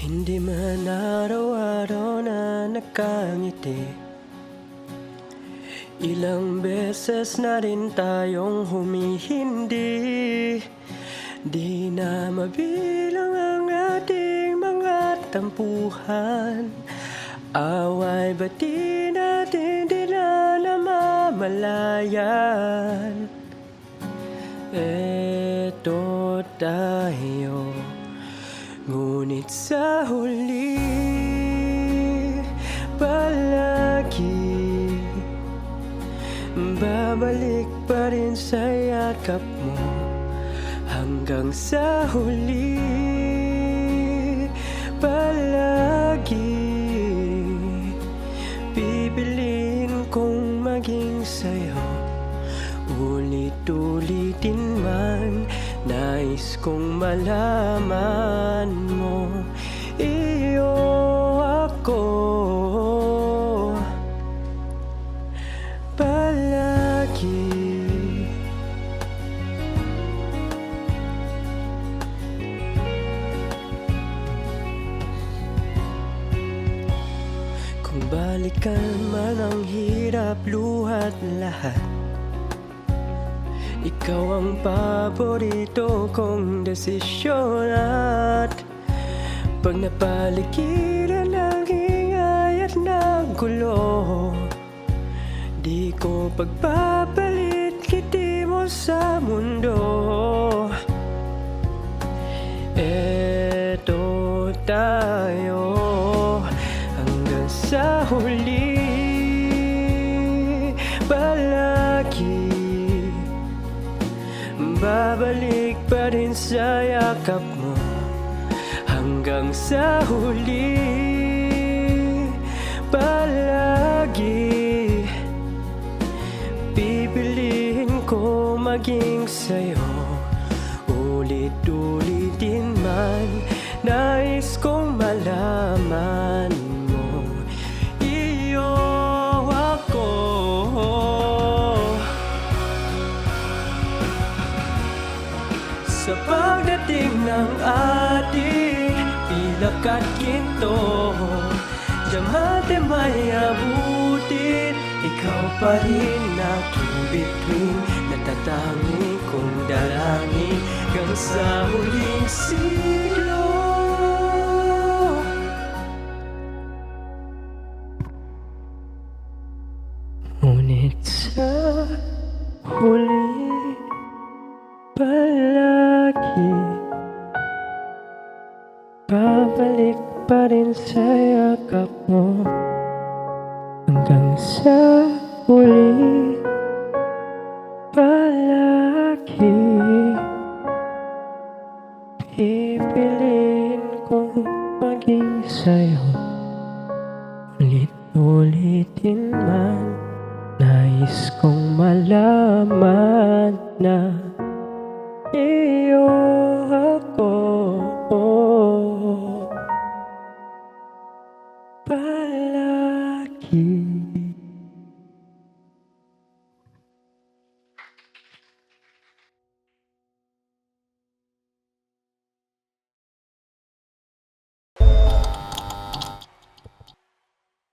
Hindi man araw-araw na nakangiti, ilang beses na rin tayong humihindi. Di na mabilang ang ating mga tampuhan, away ba't di natin di na namamalayan. Eto tayo, ngunit sa huli palagi babalik pa rin sa yakap mo. Hanggang sa huli palagi pipiliin kong maging sa'yo. Ulit-ulitin man, nais kong malaman mo, iyo ako palagi. Kung balikan man ang hirap, luhat lahat, ikaw ang paborito kong desisyon. At pag napaligiran ng ingay at ng gulo, di ko pagpapalit kiti mo sa mundo. Eto tayo hanggang sa huli palagi babalik pa rin sa yakap mo. Hanggang sa huli palagi pipiliin ko maging sa'yo. Ulit-ulitin man, nais kong malaman mo, iyo ako sa pagdating ng ating pilak at ginto. Diamante may abutin, ikaw pa rin aking bituin, natatangi kong dalangin hanggang sa huling siglo. Ngunit sa huli palagi babalik pa rin sa yakap mo. Hanggang sa huli palagi pipiliin kong maging sa'yo. Ulit-ulitin man, nais kong malaman na iyo